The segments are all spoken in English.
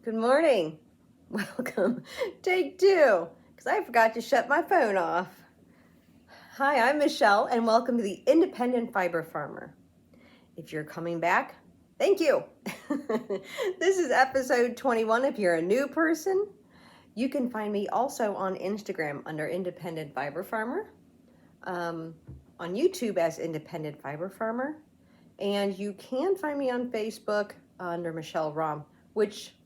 Good morning. Welcome. Take two, because I forgot to shut my phone off. Hi, I'm Michelle, and welcome to the Independent Fiber Farmer. If you're coming back, thank you. This is episode 21. If you're a new person, you can find me also on Instagram under Independent Fiber Farmer, on YouTube as Independent Fiber Farmer, and you can find me on Facebook under Michelle Rom, which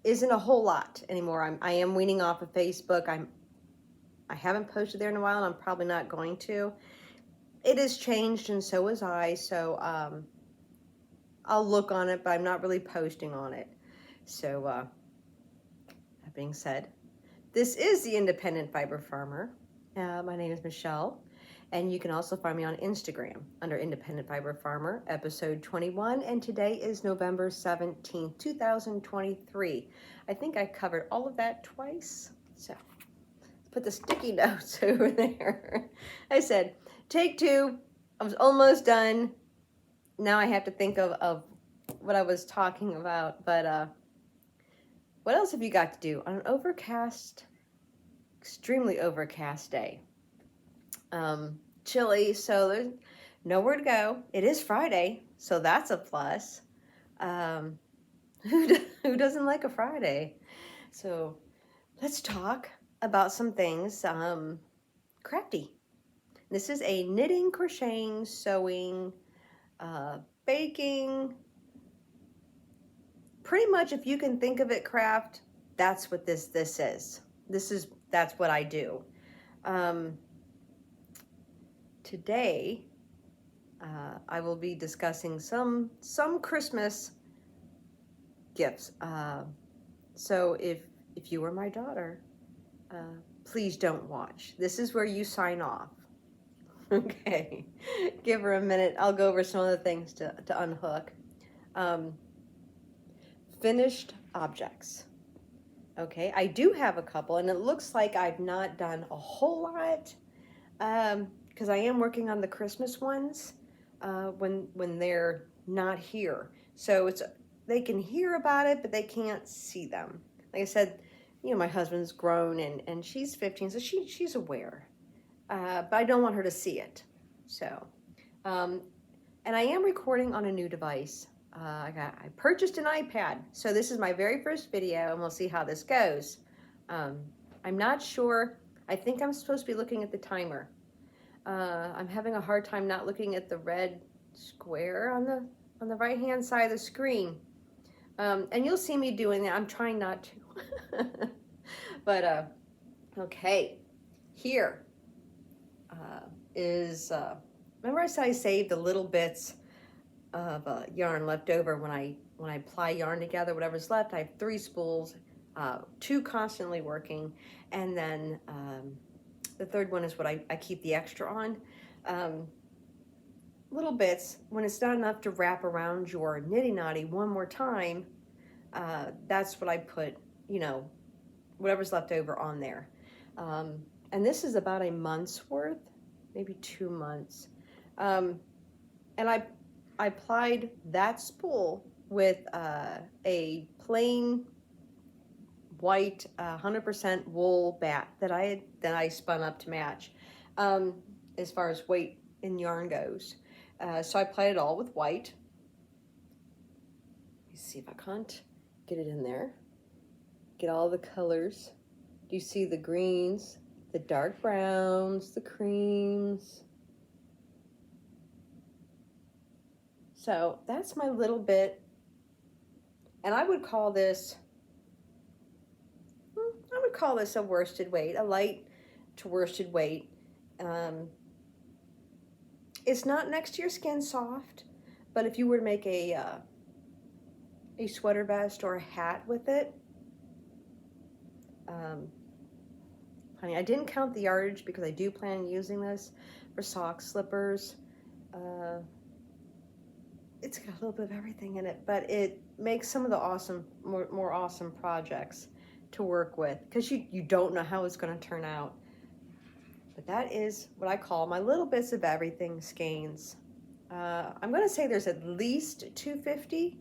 isn't a whole lot anymore. I am weaning off of Facebook. I haven't posted there in a while, and I'm probably not going to. It has changed, and so has I. So I'll look on it, but I'm not really posting on it. So that being said, this is the Independent Fiber Farmer. My name is Michelle, and you can also find me on Instagram under Independent Fiber Farmer, episode 21, and today is November 17th, 2023. I think I covered all of that twice, so let's put the sticky notes over there. I said, take two, I was almost done. Now I have to think of what I was talking about, but what else have you got to do on an overcast, extremely overcast day? Chilly, so there's nowhere to go. It is Friday, so that's a plus. Who doesn't like a Friday? So let's talk about some things. Crafty. This is a knitting, crocheting, sewing, baking. Pretty much, if you can think of it, craft. That's what this is. That's what I do. Today, I will be discussing some Christmas gifts. So if you were my daughter, please don't watch. This is where you sign off. Okay, give her a minute. I'll go over some other things to unhook. Finished objects. Okay, I do have a couple, and it looks like I've not done a whole lot. Because I am working on the Christmas ones when they're not here. So they can hear about it, but they can't see them. Like I said, my husband's grown and she's 15, so she's aware. But I don't want her to see it. So, and I am recording on a new device. I purchased an iPad, so this is my very first video, and we'll see how this goes. I'm not sure. I think I'm supposed to be looking at the timer. I'm having a hard time not looking at the red square on the right hand side of the screen. And you'll see me doing that. I'm trying not to. But okay, here is remember I said I saved the little bits of yarn left over when I ply yarn together, whatever's left. I have 3 spools, 2 constantly working, and then the third one is what I keep the extra on. Little bits, when it's not enough to wrap around your nitty knotty one more time, that's what I put, whatever's left over on there. And this is about a month's worth, maybe 2 months. And I applied that spool with a plain white 100% wool bat that I spun up to match as far as weight in yarn goes. So I applied it all with white. Let me see if I can't get it in there. Get all the colors. Do you see the greens, the dark browns, the creams? So that's my little bit, and I would call this a worsted weight, a light to worsted weight. It's not next to your skin soft, but if you were to make a sweater vest or a hat with it, honey, I didn't count the yardage because I do plan on using this for socks, slippers. It's got a little bit of everything in it, but it makes some of the more awesome projects to work with, because you don't know how it's going to turn out. But that is what I call my little bits of everything skeins. I'm going to say there's at least 250,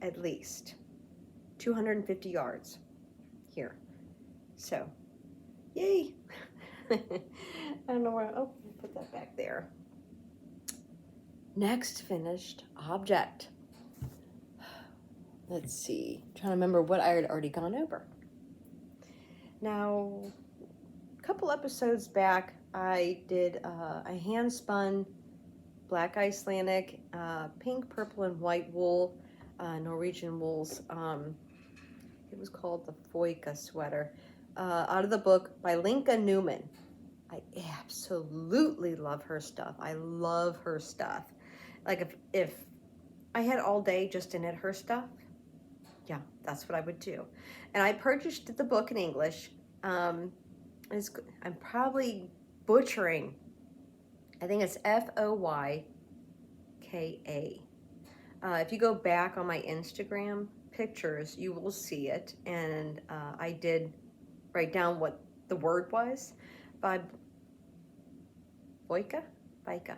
at least. 250 yards here. So, yay. I don't know where, oh, put that back there. Next finished object. Let's see, I'm trying to remember what I had already gone over. Now, a couple episodes back, I did a hand spun black Icelandic, pink, purple, and white wool, Norwegian wools. It was called the Foika sweater, out of the book by Linka Newman. I absolutely love her stuff. I love her stuff. Like if I had all day just to knit her stuff, yeah, that's what I would do. And I purchased the book in English. I'm probably butchering. I think it's Foyka. If you go back on my Instagram pictures, you will see it. And I did write down what the word was by Foyka, Foyka.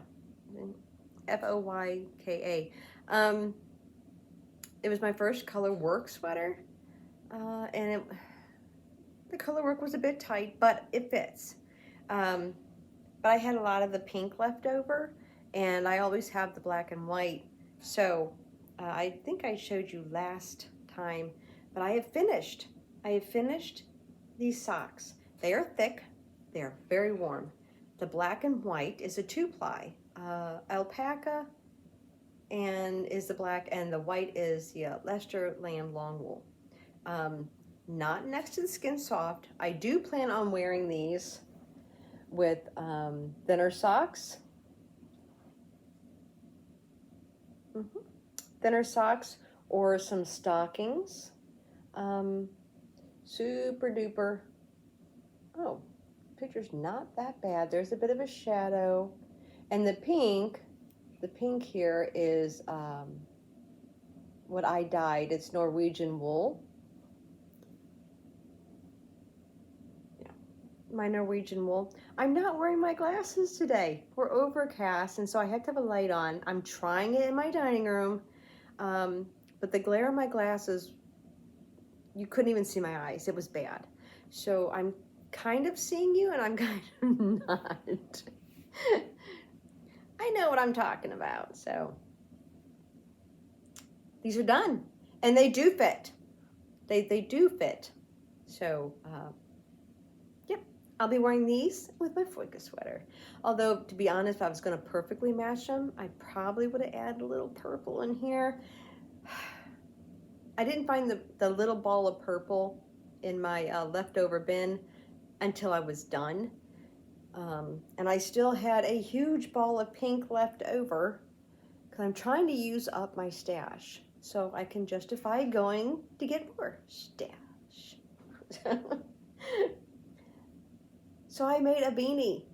It was my first color work sweater, and the color work was a bit tight, but it fits. But I had a lot of the pink left over, and I always have the black and white. So I think I showed you last time, but I have finished. These socks. They are thick. They are very warm. The black and white is a 2-ply. Alpaca and is the black, and the white is Leicester lamb long wool. Not next to the Skin Soft. I do plan on wearing these with thinner socks. Thinner socks or some stockings. Super duper. Oh, picture's not that bad. There's a bit of a shadow. And the pink here is what I dyed. It's Norwegian wool. Yeah, my Norwegian wool. I'm not wearing my glasses today. We're overcast, and so I had to have a light on. I'm trying it in my dining room, but the glare of my glasses, you couldn't even see my eyes. It was bad. So I'm kind of seeing you, and I'm kind of not. I know what I'm talking about. So these are done, and they do fit. They do fit. So yeah, I'll be wearing these with my Foika sweater. Although, to be honest, if I was going to perfectly match them, I probably would have added a little purple in here. I didn't find the little ball of purple in my leftover bin until I was done. And I still had a huge ball of pink left over because I'm trying to use up my stash so I can justify going to get more stash. So I made a beanie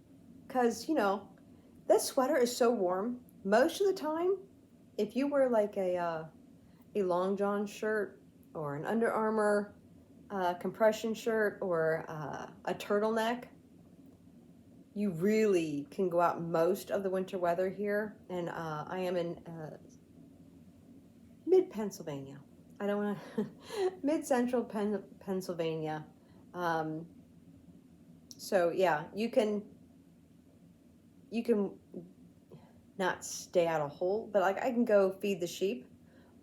because, you know, this sweater is so warm. Most of the time, if you wear like a Long John shirt or an Under Armour compression shirt or a turtleneck, you really can go out most of the winter weather here. And I am in mid-Pennsylvania. I don't want to, mid-central Pennsylvania. So yeah, you can not stay out of hole, but like I can go feed the sheep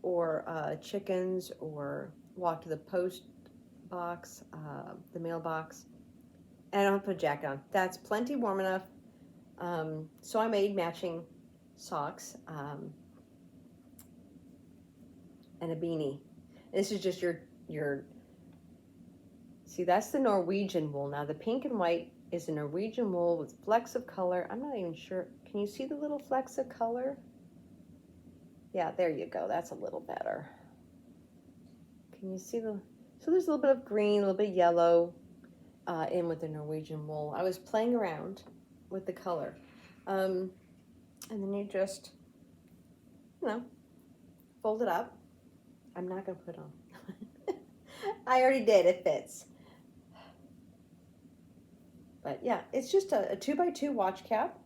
or chickens or walk to the post box, the mailbox. And I don't have to put a jacket on. That's plenty warm enough. So I made matching socks and a beanie. This is just your, see, that's the Norwegian wool. Now the pink and white is the Norwegian wool with flecks of color. I'm not even sure. Can you see the little flecks of color? Yeah, there you go. That's a little better. Can you see so there's a little bit of green, a little bit of yellow. In with the Norwegian wool. I was playing around with the color. And then you just, you know, fold it up. I'm not going to put it on. I already did. It fits. But yeah, it's just a 2x2 watch cap.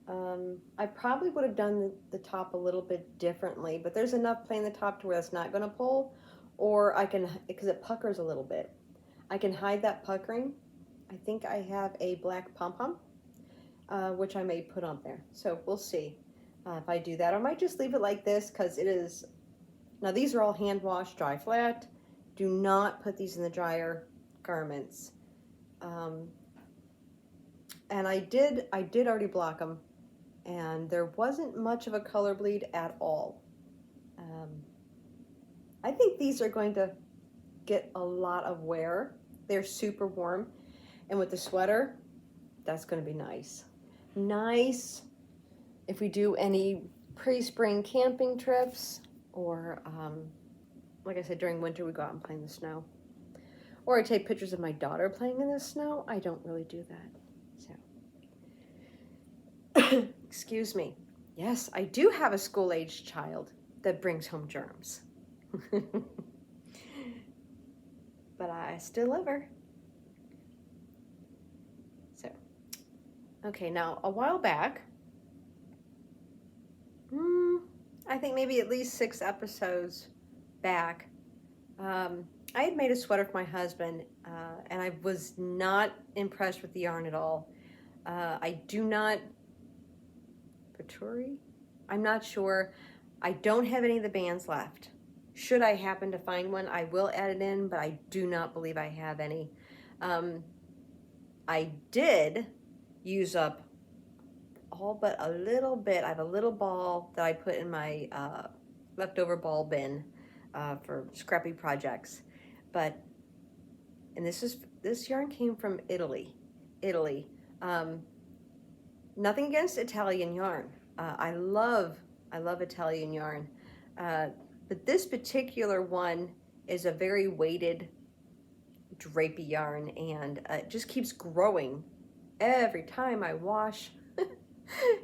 I probably would have done the top a little bit differently, but there's enough playing the top to where it's not going to pull. or I can, because it puckers a little bit, I can hide that puckering. I think I have a black pom-pom, which I may put on there. So we'll see if I do that. I might just leave it like this because it is, now these are all hand washed, dry flat. Do not put these in the dryer garments. And I did already block them, and there wasn't much of a color bleed at all. I think these are going to get a lot of wear. They're super warm, and with the sweater, that's going to be nice. Nice if we do any pre-spring camping trips, or like I said, during winter we go out and play in the snow. Or I take pictures of my daughter playing in the snow. I don't really do that. So, excuse me. Yes, I do have a school-aged child that brings home germs. But I still love her. So, okay, now a while back, I think maybe at least 6 episodes back, I had made a sweater for my husband, and I was not impressed with the yarn at all. I do not, Paturi? I'm not sure. I don't have any of the bands left. Should I happen to find one, I will add it in, but I do not believe I have any. I did use up all but a little bit. I have a little ball that I put in my leftover ball bin for scrappy projects. But, and this yarn came from Italy. Nothing against Italian yarn. I love Italian yarn. But this particular one is a very weighted drapey yarn, and it just keeps growing every time I wash.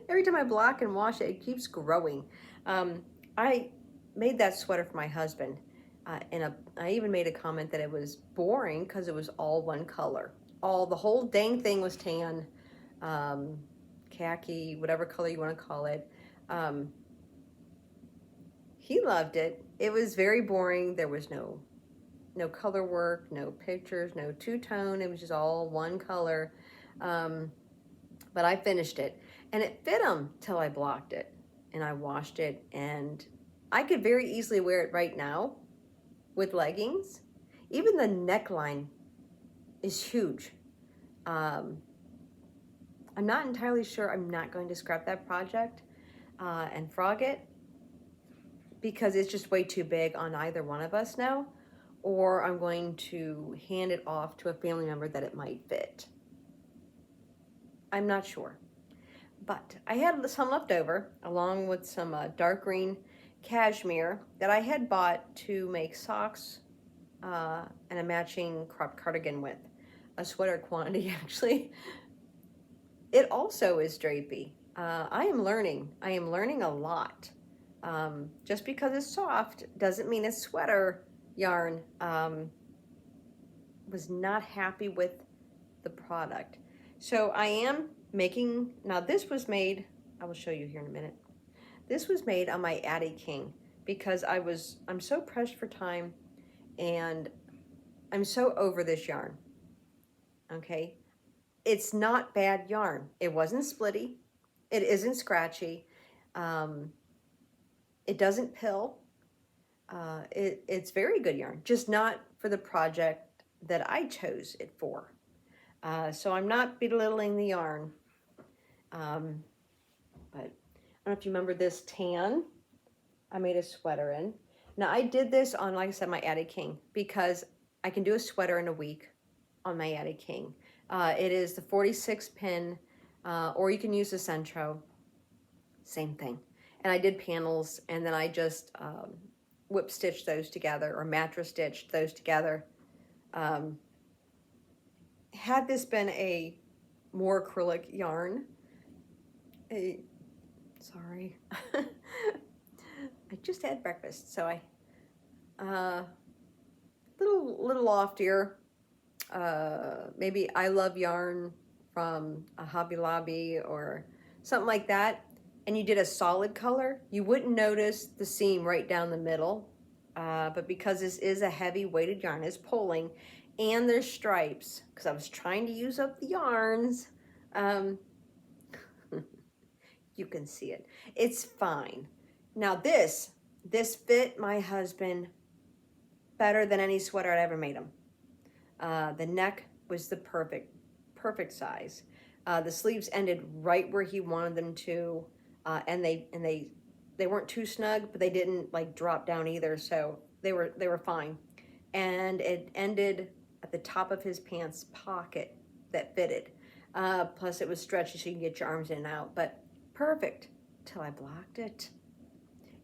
Every time I block and wash it, it keeps growing. I made that sweater for my husband, and I even made a comment that it was boring because it was all one color. The whole dang thing was tan, khaki, whatever color you want to call it. He loved it. It was very boring. There was no color work, no pictures, no two-tone. It was just all one color. But I finished it, and it fit him till I blocked it and I washed it, and I could very easily wear it right now with leggings. Even the neckline is huge. I'm not entirely sure. I'm not going to scrap that project and frog it, because it's just way too big on either one of us now, or I'm going to hand it off to a family member that it might fit. I'm not sure. But I had some left over, along with some dark green cashmere that I had bought to make socks and a matching crop cardigan with. A sweater quantity, actually. It also is drapey. I am learning a lot. Just because it's soft doesn't mean it's sweater yarn. Was not happy with the product. So I am making, now this was made, I will show you here in a minute. This was made on my Addie King because I'm so pressed for time, and I'm so over this yarn. Okay, it's not bad yarn. It wasn't splitty. It isn't scratchy. It doesn't pill. It's very good yarn, just not for the project that I chose it for. So I'm not belittling the yarn. But I don't know if you remember this tan. I made a sweater in. Now I did this on, like I said, my Addie King, because I can do a sweater in a week on my Addie King. It is the 46 pin, or you can use the Centro. Same thing. And I did panels, and then I just whip stitched those together, or mattress stitched those together. Had this been a more acrylic yarn, sorry, I just had breakfast, so I little loftier. Maybe I Love Yarn from a Hobby Lobby or something like that, and you did a solid color, you wouldn't notice the seam right down the middle. but because this is a heavy weighted yarn, it's pulling, and there's stripes, because I was trying to use up the yarns. You can see it. It's fine. Now this fit my husband better than any sweater I'd ever made him. The neck was the perfect size. The sleeves ended right where he wanted them to, and they weren't too snug, but they didn't like drop down either, so they were fine. And it ended at the top of his pants pocket that fitted. Plus it was stretchy so you can get your arms in and out, but perfect till I blocked it.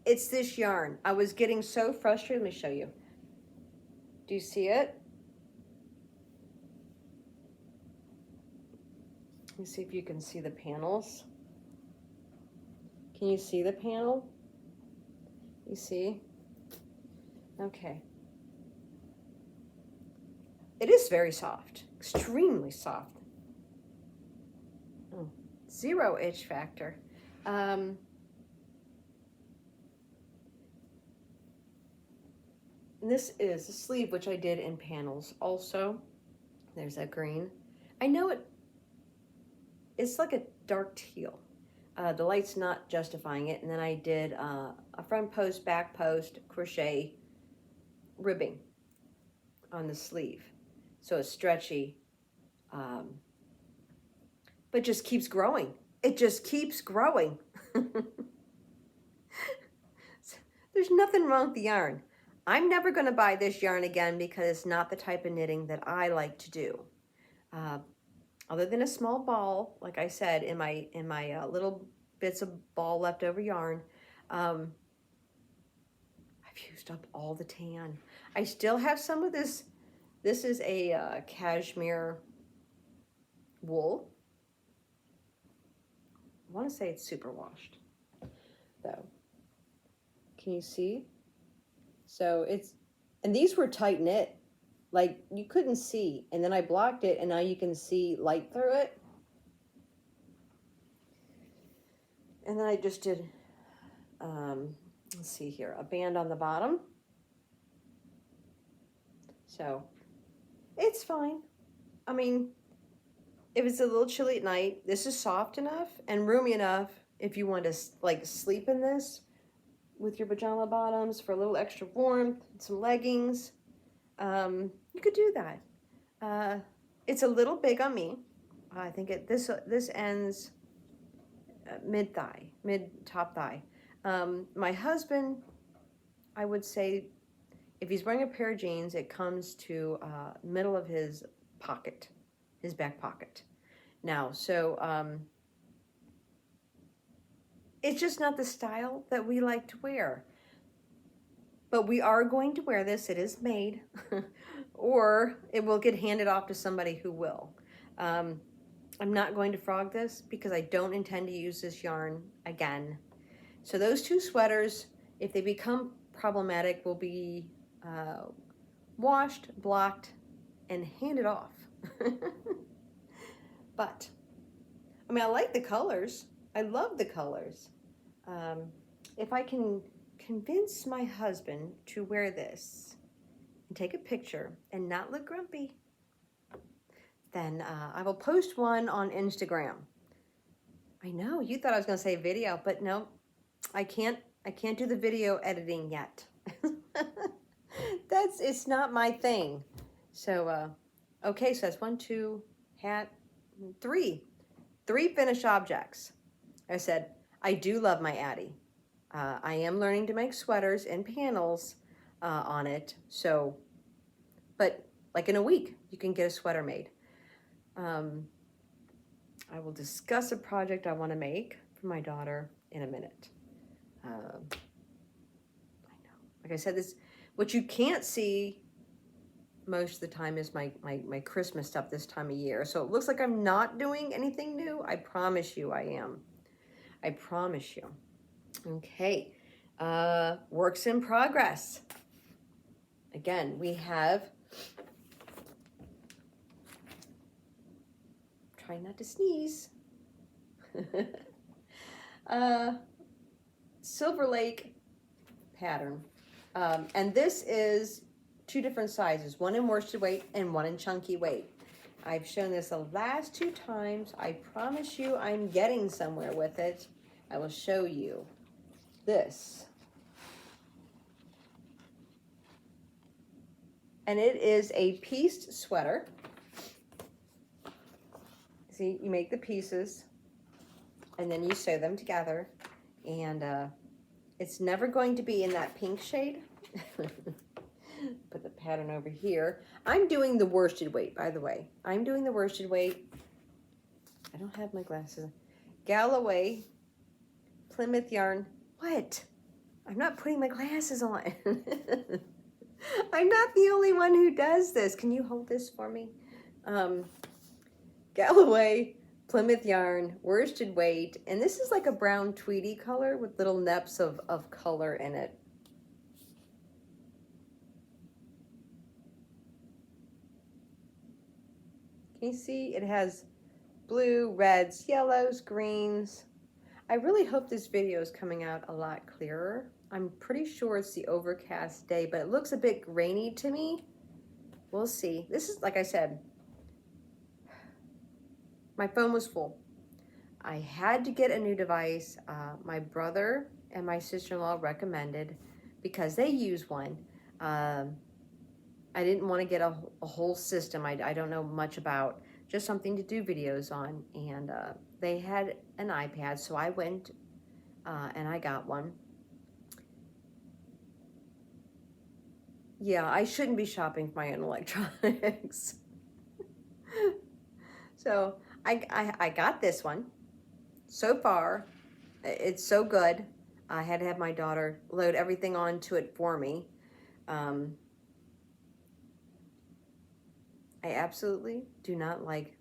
It's this yarn. I was getting so frustrated. Let me show you. Do you see it? Let me see if you can see the panels. Can you see the panel? You see? Okay. It is very soft, extremely soft. Oh, 0 itch factor. And this is a sleeve, which I did in panels also. There's that green. I know it's like a dark teal. The light's not justifying it. And then I did a front post, back post, crochet ribbing on the sleeve. So it's stretchy, but just keeps growing. It just keeps growing. There's nothing wrong with the yarn. I'm never going to buy this yarn again because it's not the type of knitting that I like to do. Other than a small ball, like I said, in my little bits of ball leftover yarn, I've used up all the tan. I still have some of this. This is a cashmere wool. I want to say it's super washed, though. Can you see? So and these were tight knit. Like you couldn't see, and then I blocked it, and now you can see light through it. And then I just did, let's see here, a band on the bottom. So it's fine. I mean, if it's a little chilly at night, this is soft enough and roomy enough if you want to like sleep in this with your pajama bottoms for a little extra warmth, some leggings. You could do that. It's a little big on me. I think this ends mid-thigh, mid-top thigh. My husband, I would say, if he's wearing a pair of jeans, it comes to middle of his pocket, his back pocket. Now, so it's just not the style that we like to wear. But we are going to wear this. It is made, or it will get handed off to somebody who will. I'm not going to frog this because I don't intend to use this yarn again. So those two sweaters, if they become problematic, will be washed, blocked, and handed off. But, I mean, I like the colors. I love the colors. If I can convince my husband to wear this and take a picture and not look grumpy, then I will post one on Instagram. I know, you thought I was going to say video, but no, I can't do the video editing yet. It's not my thing. So, okay, so that's 1, 2, hat, 3 finished objects. I said, I do love my Addie. I am learning to make sweaters and panels on it. So, but like in a week, you can get a sweater made. I will discuss a project I want to make for my daughter in a minute. I know, like I said, what you can't see most of the time is my Christmas stuff this time of year. So it looks like I'm not doing anything new. I promise you I am. I promise you. Okay, works in progress. Again, we have, try not to sneeze, Silver Lake pattern. And this is two different sizes, one in worsted weight and one in chunky weight. I've shown this the last 2 times. I promise you I'm getting somewhere with it. I will show you this. And it is a pieced sweater. See, you make the pieces and then you sew them together. And it's never going to be in that pink shade. Put the pattern over here. I'm doing the worsted weight, by the way. I'm doing the worsted weight. I don't have my glasses. Galloway, Plymouth yarn. What? I'm not putting my glasses on. I'm not the only one who does this. Can you hold this for me? Galloway, Plymouth yarn, worsted weight. And this is like a brown tweedy color with little neps of color in it. Can you see? It has blue, reds, yellows, greens. I really hope this video is coming out a lot clearer. I'm pretty sure it's the overcast day, but it looks a bit grainy to me. We'll see. This is, like I said, my phone was full. I had to get a new device. My brother and my sister-in-law recommended because they use one. I didn't want to get a whole system I don't know much about, just something to do videos on. And they had an iPad, so I went and I got one. Yeah, I shouldn't be shopping for my own electronics. So I got this one. So far, it's so good. I had to have my daughter load everything onto it for me. I absolutely do not like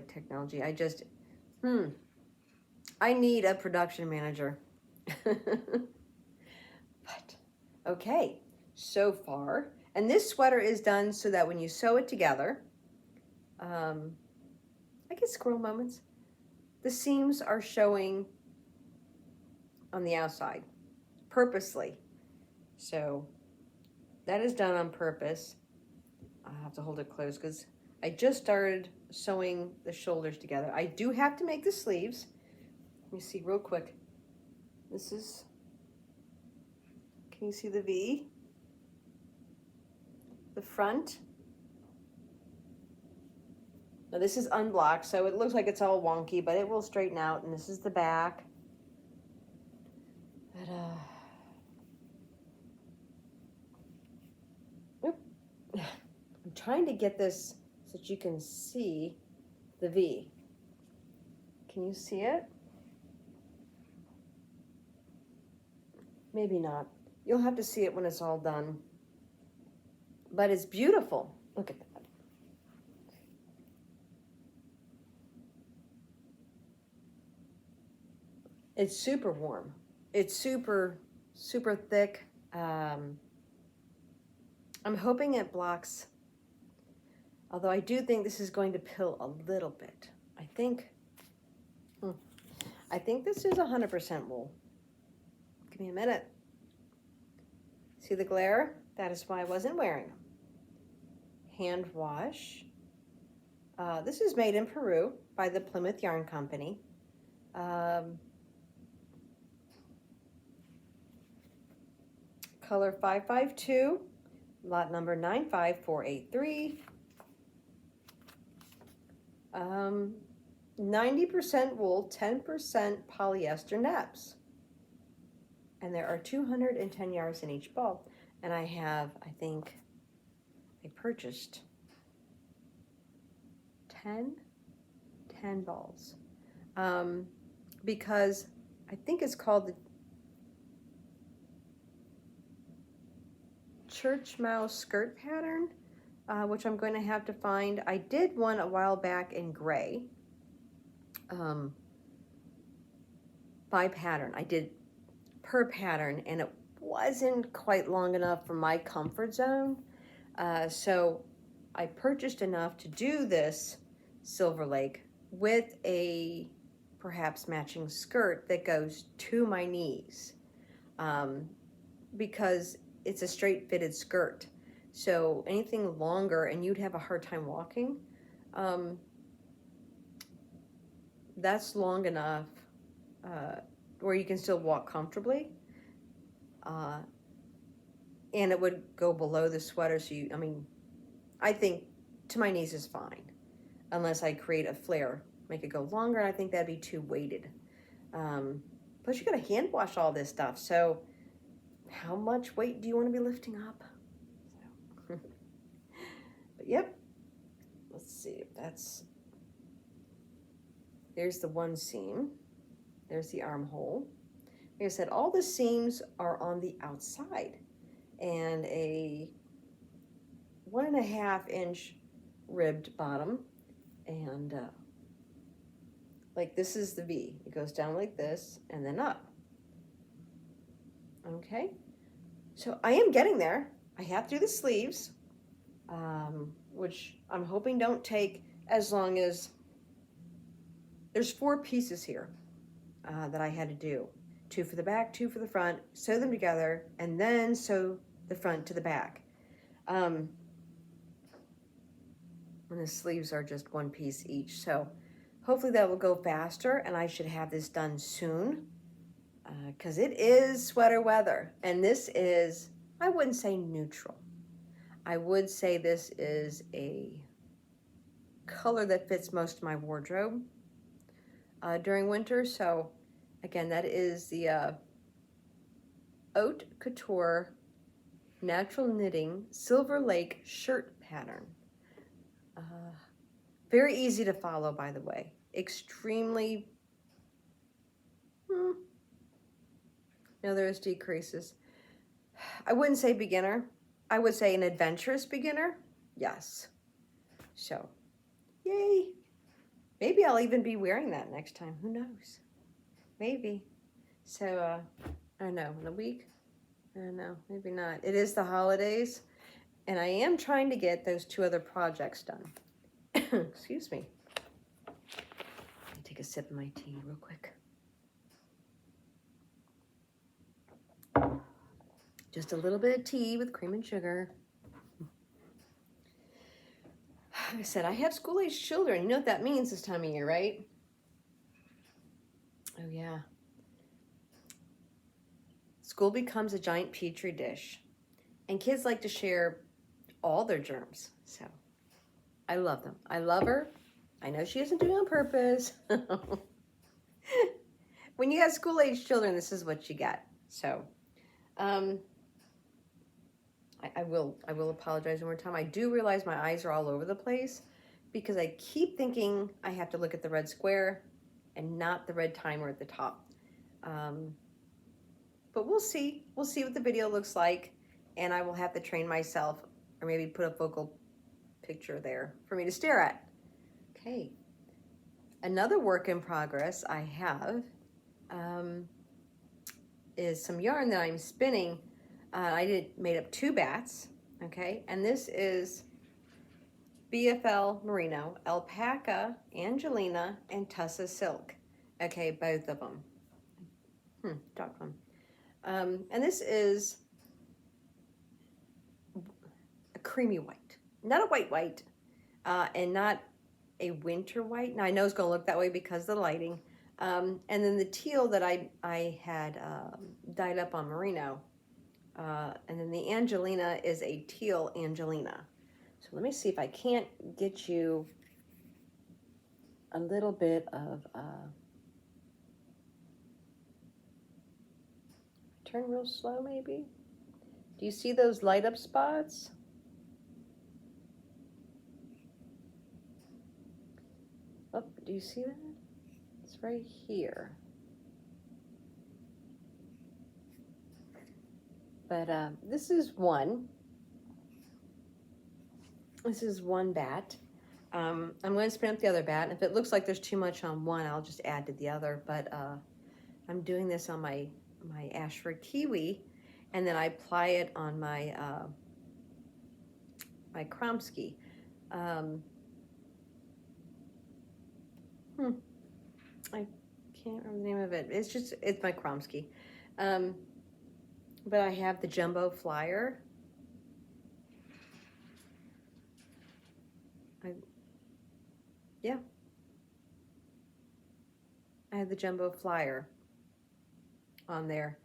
technology. I just, I need a production manager. But, okay, so far. And this sweater is done so that when you sew it together, I get squirrel moments. The seams are showing on the outside, purposely. So that is done on purpose. I have to hold it close because I just started sewing the shoulders together. I do have to make the sleeves. Let me see real quick. This is, can you see the V? The front. Now this is unblocked, so it looks like it's all wonky, but it will straighten out. And this is the back. But, I'm trying to get this so that you can see the V. Can you see it? Maybe not. You'll have to see it when it's all done. But it's beautiful. Look at that. It's super warm. It's super, super thick. I'm hoping it blocks, although I do think this is going to pill a little bit. I think this is 100% wool. Give me a minute. See the glare? That is why I wasn't wearing them. Hand wash. This is made in Peru by the Plymouth Yarn Company. Color 552, lot number 95483. 90% wool, 10% polyester neps. And there are 210 yards in each ball. And I have, I think, I purchased 10 balls. Because I think it's called the church mouse skirt pattern, which I'm going to have to find. I did one a while back in gray by pattern. I did per pattern, and it wasn't quite long enough for my comfort zone. So I purchased enough to do this Silver Lake with a perhaps matching skirt that goes to my knees. because it's a straight fitted skirt. So anything longer and you'd have a hard time walking, that's long enough where you can still walk comfortably. And it would go below the sweater. So I mean, I think to my knees is fine, unless I create a flare, make it go longer. And I think that'd be too weighted. Plus you gotta hand wash all this stuff. So how much weight do you want to be lifting up? So. But yep, let's see if that's, there's the one seam. There's the armhole. Like I said, all the seams are on the outside, and a 1.5 inch ribbed bottom, and like this is the V. It goes down like this and then up. Okay, so I am getting there. I have to do the sleeves, which I'm hoping don't take as long as, there's 4 pieces here that I had to do. 2 for the back, 2 for the front, sew them together, and then sew the front to the back. And the sleeves are just 1 piece each. So hopefully that will go faster, and I should have this done soon, because it is sweater weather. And this is, I wouldn't say neutral. I would say this is a color that fits most of my wardrobe during winter. So again, that is the Haute Couture Natural Knitting Silver Lake shirt pattern. Very easy to follow, by the way. Extremely, no, there's decreases. I wouldn't say beginner. I would say an adventurous beginner. Yes. So, yay. Maybe I'll even be wearing that next time. Who knows? Maybe. So, I don't know, in a week? I don't know, maybe not. It is the holidays, and I am trying to get those 2 other projects done. Excuse me. Let me take a sip of my tea real quick. Just a little bit of tea with cream and sugar. Like I said, I have school-age children. You know what that means this time of year, right? Oh, yeah. School becomes a giant petri dish, and kids like to share all their germs. So I love them. I love her. I know she isn't doing it on purpose. When you have school-age children, this is what you get. So I will apologize one more time. I do realize my eyes are all over the place because I keep thinking I have to look at the red square and not the red timer at the top. But we'll see. We'll see what the video looks like, and I will have to train myself, or maybe put a focal picture there for me to stare at. Okay. Another work in progress I have is some yarn that I'm spinning. I made up 2 bats, okay? And this is BFL Merino, Alpaca, Angelina, and Tussa Silk. Okay, both of them. Dog one. And this is a creamy white, not a white, and not a winter white. Now I know it's gonna look that way because of the lighting. And then the teal that I had dyed up on merino. And then the Angelina is a teal Angelina. So let me see if I can't get you a little bit of, turn real slow maybe. Do you see those light up spots? Oh, do you see that? It's right here. But this is one. This is one bat. I'm going to spin up the other bat. And if it looks like there's too much on one, I'll just add to the other. But I'm doing this on my Ashford Kiwi, and then I apply it on my my Kromsky. I can't remember the name of it. It's my Kromsky. But I have the jumbo flyer. Yeah, I have the jumbo flyer on there.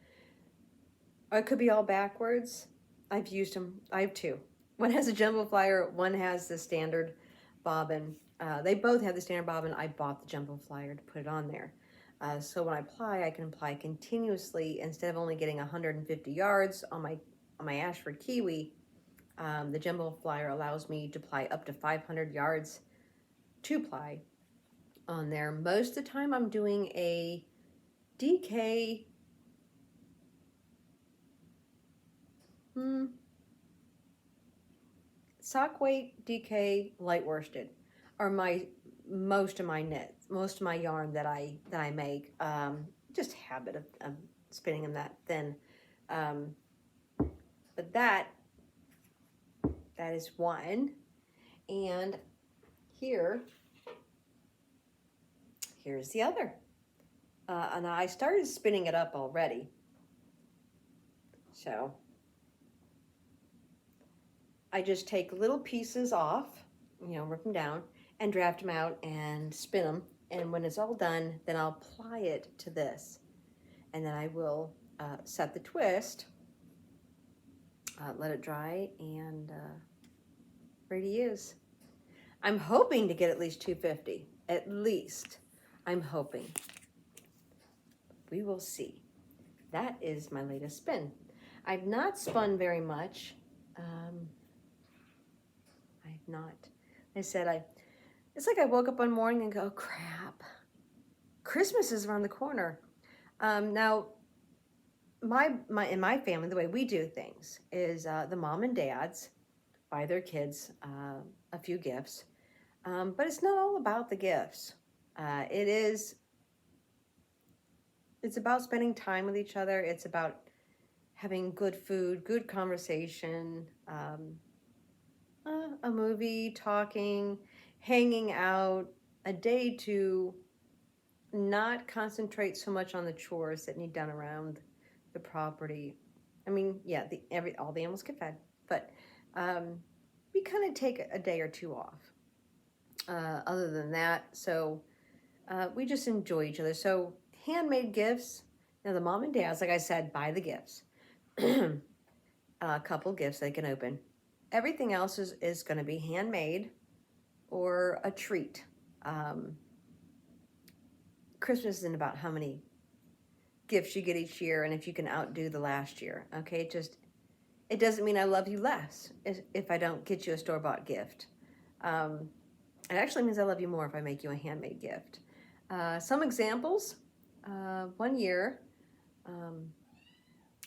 Or it could be all backwards. I've used them. I have two. One has a jumbo flyer. One has the standard bobbin. They both have the standard bobbin. I bought the jumbo flyer to put it on there. So when I apply, I can apply continuously instead of only getting 150 yards on my Ashford Kiwi. The jumbo flyer allows me to apply up to 500 yards to ply on there. Most of the time I'm doing a DK sock weight DK light worsted are most of my knits, most of my yarn that I make. Just habit of spinning them that thin. But that is one. And here's the other. And I started spinning it up already. So I just take little pieces off, rip them down and draft them out and spin them. And when it's all done, then I'll apply it to this. And then I will set the twist, let it dry, and ready to use. I'm hoping to get at least 250, at least. I'm hoping. We will see. That is my latest spin. I've not spun very much. I've not. I said it's like I woke up one morning and go, crap, Christmas is around the corner. Now, in my family, the way we do things is the mom and dads buy their kids a few gifts, but it's not all about the gifts. It's about spending time with each other. It's about having good food, good conversation, a movie, talking, hanging out, a day to not concentrate so much on the chores that need done around the property. I mean, yeah, all the animals get fed, but we kind of take a day or two off. Other than that, so we just enjoy each other. So handmade gifts. Now the mom and dads, like I said, buy the gifts. A couple gifts they can open. Everything else is going to be handmade or a treat. Christmas isn't about how many gifts you get each year and if you can outdo the last year. Okay, it doesn't mean I love you less if I don't get you a store-bought gift. It actually means I love you more if I make you a handmade gift. Some examples. One year,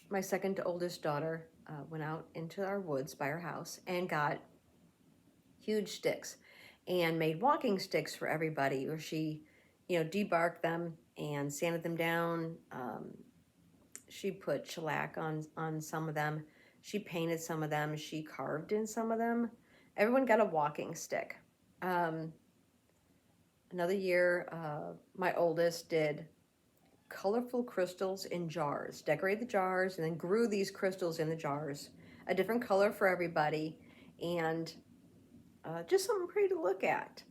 my second oldest daughter went out into our woods by our house and got huge sticks and made walking sticks for everybody, where she, debarked them and sanded them down. She put shellac on some of them. She painted some of them. She carved in some of them. Everyone got a walking stick. Another year, my oldest did colorful crystals in jars, decorated the jars, and then grew these crystals in the jars, a different color for everybody, and just something pretty to look at.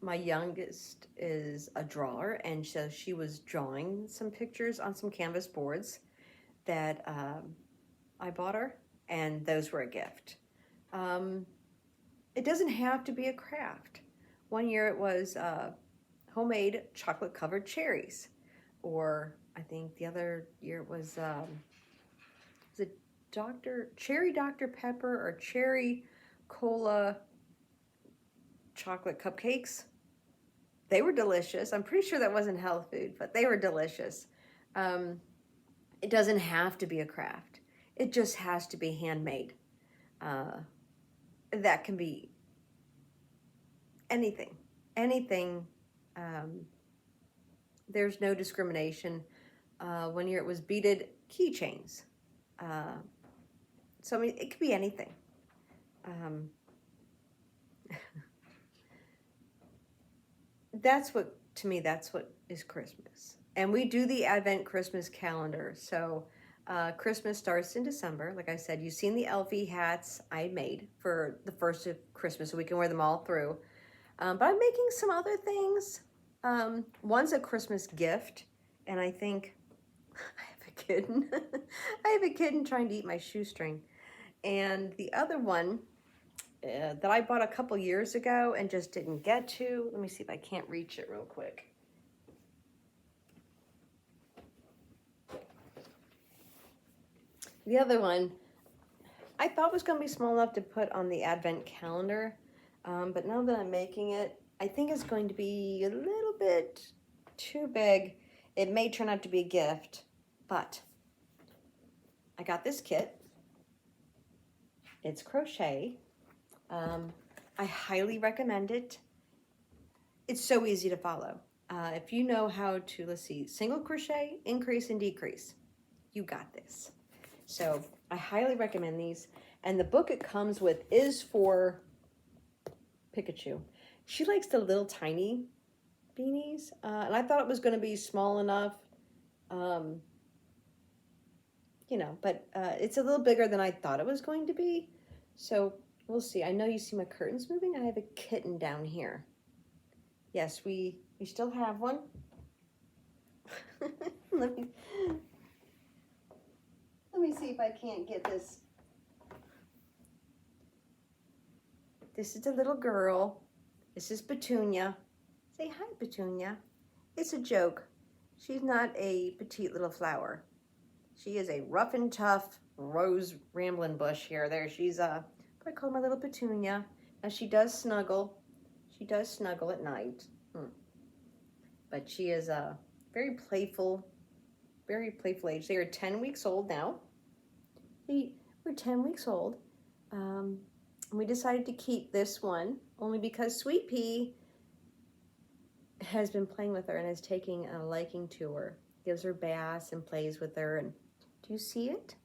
My youngest is a drawer, and so she was drawing some pictures on some canvas boards that I bought her, and those were a gift. It doesn't have to be a craft. One year it was homemade chocolate-covered cherries, or I think the other year it was it Cherry Dr. Pepper or Cherry Cola chocolate cupcakes. They were delicious. I'm pretty sure that wasn't health food, but they were delicious. It doesn't have to be a craft. It just has to be handmade. That can be anything. There's no discrimination. One year it was beaded keychains. So I mean, it could be anything. To me, that's what is Christmas. And we do the Advent Christmas calendar. So Christmas starts in December. Like I said, you've seen the Elfie hats I made for the first of Christmas, so we can wear them all through. But I'm making some other things. One's a Christmas gift, and I think I have a kitten. I have a kitten trying to eat my shoestring. And the other one that I bought a couple years ago and just didn't get to. Let me see if I can't reach it real quick. The other one I thought was going to be small enough to put on the Advent calendar, but now that I'm making it, I think it's going to be a little bit too big. It may turn out to be a gift, but I got this kit. It's crochet. I highly recommend it. It's so easy to follow. If you know how to, let's see, single crochet, increase, and decrease, you got this. So I highly recommend these. And the book it comes with is for Pikachu. She likes the little tiny beanies. And I thought it was going to be small enough, you know, but it's a little bigger than I thought it was going to be. So we'll see. I know you see my curtains moving. I have a kitten down here. Yes, we still have one. Let me see if I can't get this. This is a little girl. This is Petunia. Say hi, Petunia. It's a joke. She's not a petite little flower. She is a rough and tough rose rambling bush here. There, she's I call her my little Petunia. Now she does snuggle. She does snuggle at night. But she is a very playful age. They are 10 weeks old now. We're 10 weeks old. And we decided to keep this one only because Sweet Pea has been playing with her and is taking a liking to her. Gives her baths and plays with her. And do you see it?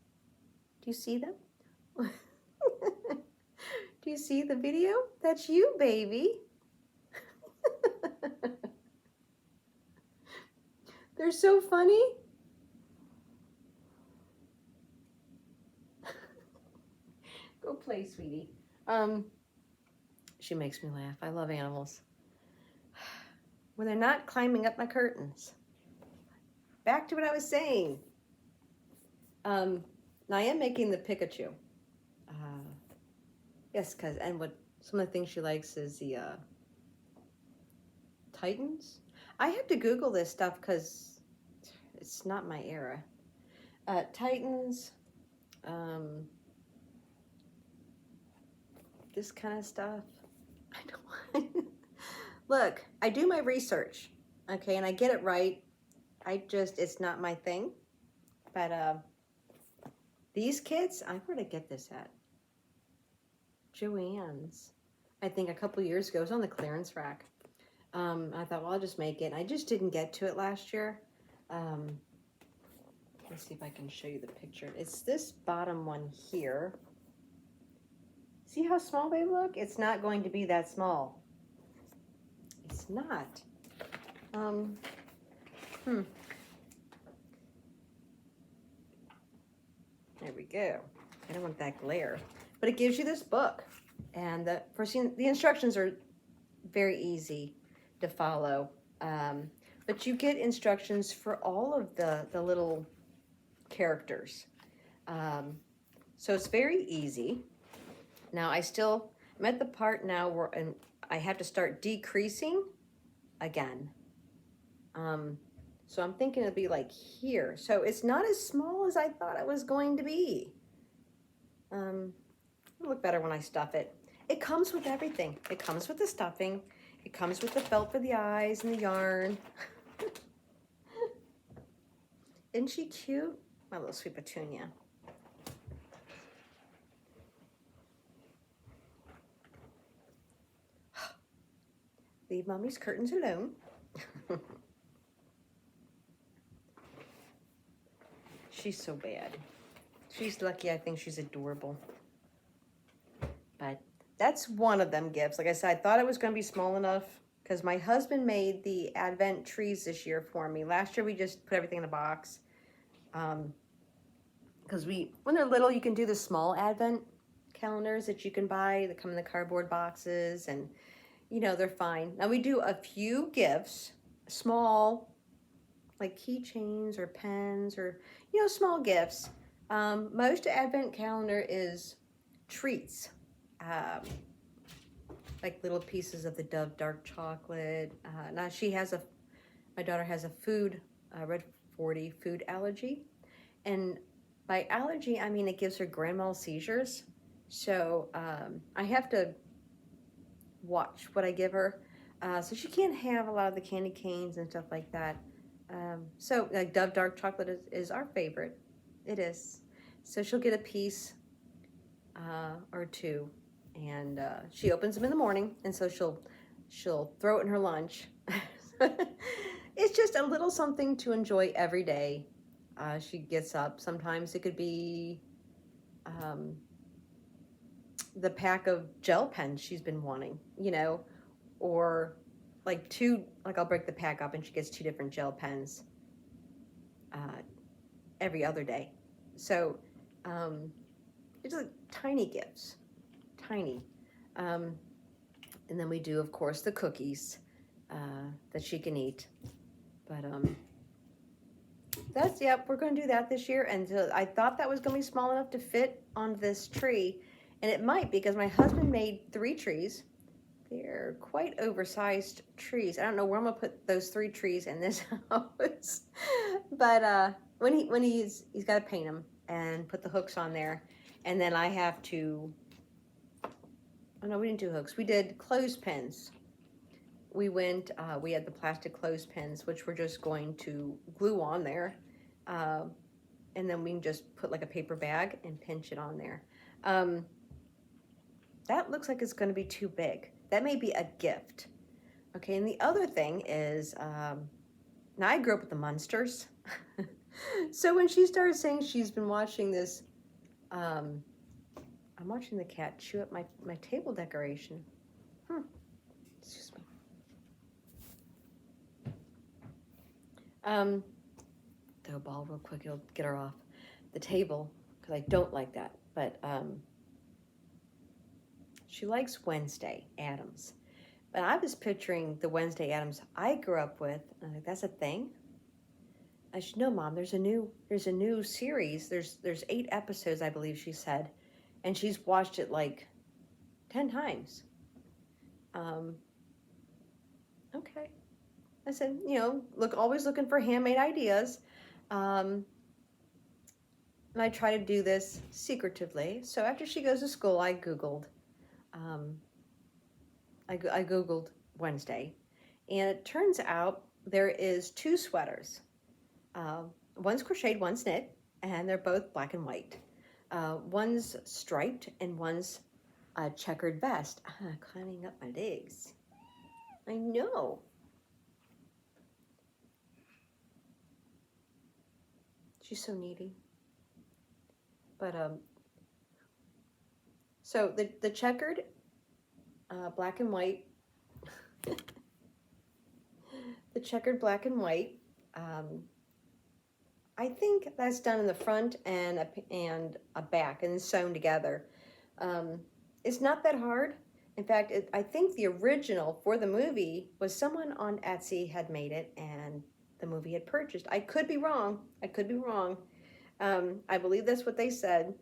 Do you see them? Do you see the video? That's you, baby. They're so funny. Go play, sweetie. She makes me laugh. I love animals. When they're not climbing up my curtains. Back to what I was saying. Now I am making the Pikachu. Yes, and what some of the things she likes is the Titans. I have to Google this stuff because it's not my era. Titans, this kind of stuff. I don't. Look, I do my research, okay, and I get it right. It's not my thing. But these kids, where'd I get this at? Joann's. I think a couple years ago. It was on the clearance rack. I thought, well, I'll just make it. And I just didn't get to it last year. Let's see if I can show you the picture. It's this bottom one here. See how small they look? It's not going to be that small. It's not. There we go. I don't want that glare. But it gives you this book. And the instructions are very easy to follow. But you get instructions for all of the little characters. So it's very easy. Now I'm at the part now where I have to start decreasing again. So I'm thinking it'll be like here. So it's not as small as I thought it was going to be. It'll look better when I stuff it. It comes with everything. It comes with the stuffing. It comes with the felt for the eyes and the yarn. Isn't she cute? My little sweet Petunia. Leave Mommy's curtains alone. She's so bad. She's lucky. I think she's adorable. But that's one of them gifts. Like I said, I thought it was going to be small enough because my husband made the Advent trees this year for me. Last year we just put everything in a box. Because when they're little, you can do the small Advent calendars that you can buy that come in the cardboard boxes, and they're fine. Now we do a few gifts, small, like keychains or pens or small gifts. Most Advent calendar is treats, like little pieces of the Dove dark chocolate. Now my daughter has a red 40 food allergy, and by allergy, I mean it gives her grand mal seizures. So I have to watch what I give her. So she can't have a lot of the candy canes and stuff like that. So like Dove dark chocolate is our favorite. It is. So she'll get a piece or two, and she opens them in the morning, and so she'll throw it in her lunch. It's just a little something to enjoy every day. She gets up. Sometimes it could be the pack of gel pens she's been wanting, or like I'll break the pack up and she gets 2 different gel pens every other day. So it's like tiny gifts, tiny. And then we do, of course, the cookies that she can eat. But we're going to do that this year. And so I thought that was going to be small enough to fit on this tree. And it might, because my husband made 3 trees. They're quite oversized trees. I don't know where I'm going to put those 3 trees in this house. But when he's got to paint them and put the hooks on there. And then I have to, oh no, we didn't do hooks. We did clothespins. We had the plastic clothespins, which we're just going to glue on there. And then we can just put like a paper bag and pinch it on there. That looks like it's going to be too big. That may be a gift. Okay, and the other thing is, now I grew up with the Munsters. So when she started saying she's been watching this, I'm watching the cat chew up my table decoration. Excuse me. Throw a ball real quick, it'll get her off the table, because I don't like that. But she likes Wednesday Addams. But I was picturing the Wednesday Addams I grew up with, and I'm like, that's a thing? I said, no, Mom, there's a new series. There's 8 episodes, I believe she said. And she's watched it like 10 times. Okay. I said, always looking for handmade ideas. And I try to do this secretively. So after she goes to school, I Googled. I Googled Wednesday. And it turns out there is 2 sweaters. One's crocheted, one's knit, and they're both black and white. One's striped and one's a checkered vest. Climbing up my legs. I know. She's so needy. But so the checkered black and white, the checkered black and white. I think that's done in the front and a back and sewn together. It's not that hard. In fact, I think the original for the movie was someone on Etsy had made it and the movie had purchased. I could be wrong. I believe that's what they said.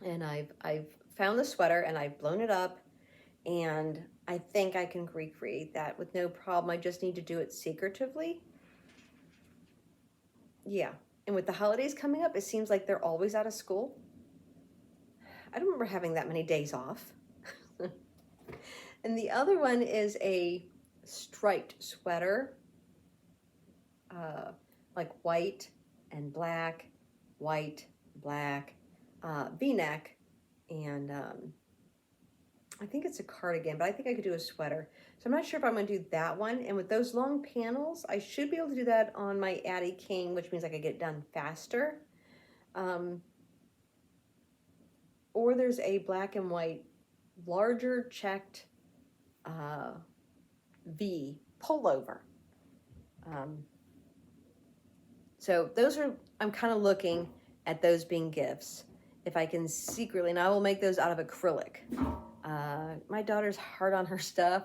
And I've found the sweater and I've blown it up, and I think I can recreate that with no problem. I just need to do it secretively. Yeah. And with the holidays coming up, it seems like they're always out of school. I don't remember having that many days off. And the other one is a striped sweater, like white and black, white, black, V-neck, and I think it's a cardigan, but I think I could do a sweater. So I'm not sure if I'm going to do that one. And with those long panels, I should be able to do that on my Addie King, which means I could get it done faster. Or there's a black and white, larger checked V pullover. So those are, I'm kind of looking at those being gifts. If I can secretly, and I will make those out of acrylic. My daughter's hard on her stuff.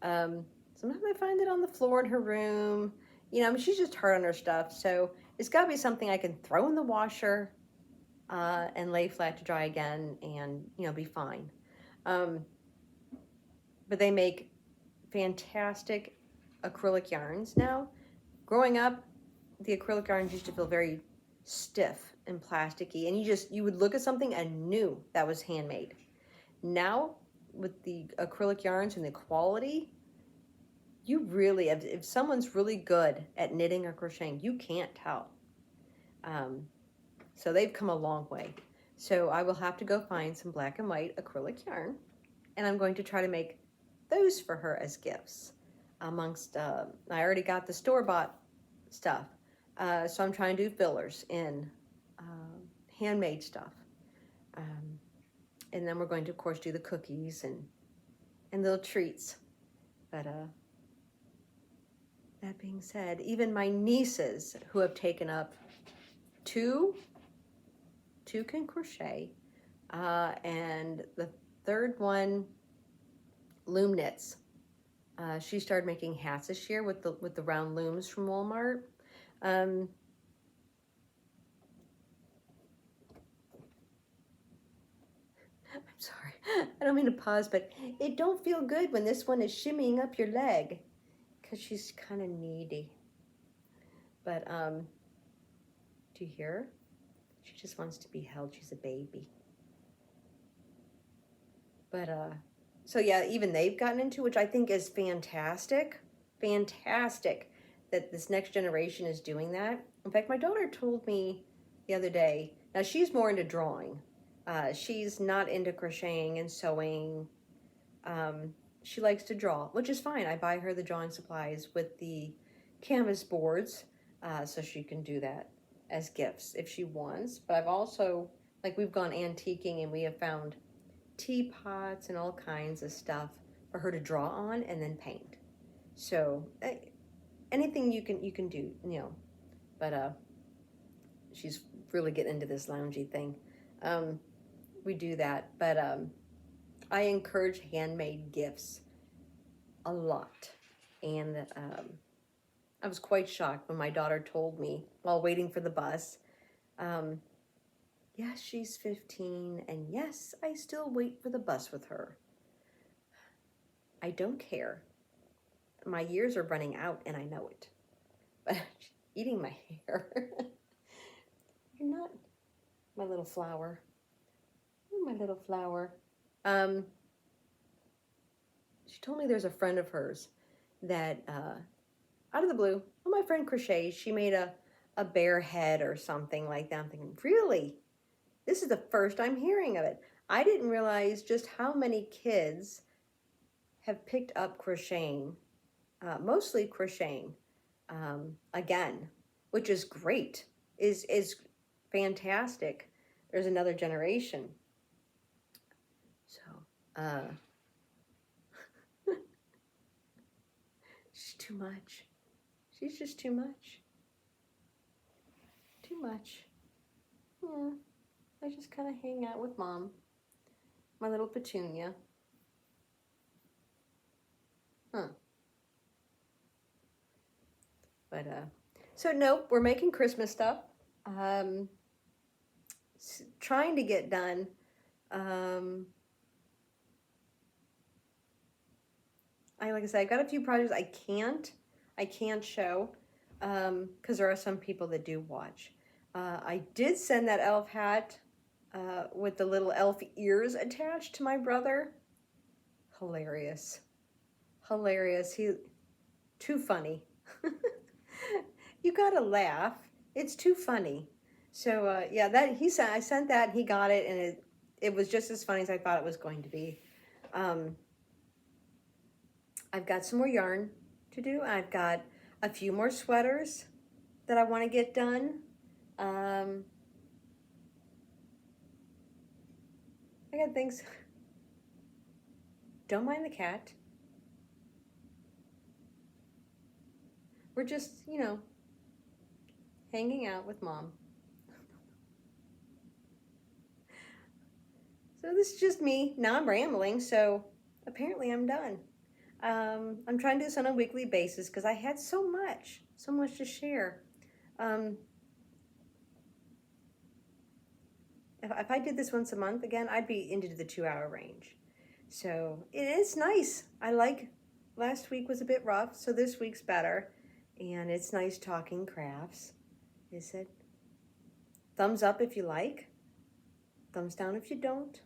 Sometimes I find it on the floor in her room. You know, I mean, she's just hard on her stuff. So it's got to be something I can throw in the washer and lay flat to dry again and, you know, be fine. But they make fantastic acrylic yarns now. Growing up, the acrylic yarns used to feel very stiff and plasticky, and you would look at something and knew that was handmade. Now, with the acrylic yarns and the quality, you really, if someone's really good at knitting or crocheting, you can't tell. So they've come a long way. So I will have to go find some black and white acrylic yarn, and I'm going to try to make those for her as gifts. Amongst, I already got the store-bought stuff, so I'm trying to do fillers in handmade stuff. And then we're going to, of course, do the cookies and little treats. But that being said, even my nieces who have taken up two can crochet, and the third one loom knits. She started making hats this year with the round looms from Walmart. I'm sorry, I don't mean to pause, but it don't feel good when this one is shimmying up your leg because she's kind of needy. But do you hear her? She just wants to be held. She's a baby. But so yeah, even they've gotten into, which I think is fantastic that this next generation is doing that. In fact, my daughter told me the other day, now she's more into drawing. She's not into crocheting and sewing. She likes to draw, which is fine. I buy her the drawing supplies with the canvas boards, so she can do that as gifts if she wants. But I've also, like, we've gone antiquing and we have found teapots and all kinds of stuff for her to draw on and then paint. So anything you can do, you know. But she's really getting into this loungy thing. We do that, but I encourage handmade gifts a lot. And I was quite shocked when my daughter told me while waiting for the bus, yes, she's 15, and yes, I still wait for the bus with her. I don't care. My years are running out, and I know it. But she's eating my hair. You're not my little flower. You're my little flower. She told me there's a friend of hers that, out of the blue, well, my friend crochets. She made a bear head or something like that. I'm thinking, really? This is the first I'm hearing of it. I didn't realize just how many kids have picked up crocheting, mostly crocheting, again, which is great, is fantastic. There's another generation. So, she's too much. She's just too much. Too much. Yeah. I just kind of hang out with Mom, my little Petunia. But so no, we're making Christmas stuff. Trying to get done. Like I said, I've got a few projects I can't show because there are some people that do watch. I did send that elf hat with the little elf ears attached to my brother. Hilarious. He, too funny. You gotta laugh. It's too funny. So yeah, I sent that, and he got it, and it was just as funny as I thought it was going to be. I've got some more yarn to do. I've got a few more sweaters that I want to get done. I got things. Don't mind the cat. We're just, you know, hanging out with Mom. So this is just me. Now I'm rambling, so apparently I'm done. I'm trying to do this on a weekly basis because I had so much to share. If I did this once a month again, I'd be into the 2-hour range. So it is nice. Last week was a bit rough, so this week's better. And it's nice talking crafts. Is it? Thumbs up if you like. Thumbs down if you don't.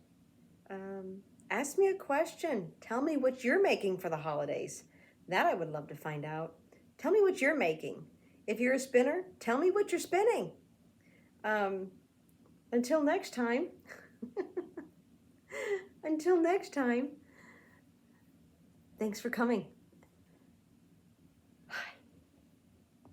Ask me a question. Tell me what you're making for the holidays. That I would love to find out. Tell me what you're making. If you're a spinner, tell me what you're spinning. Until next time, thanks for coming.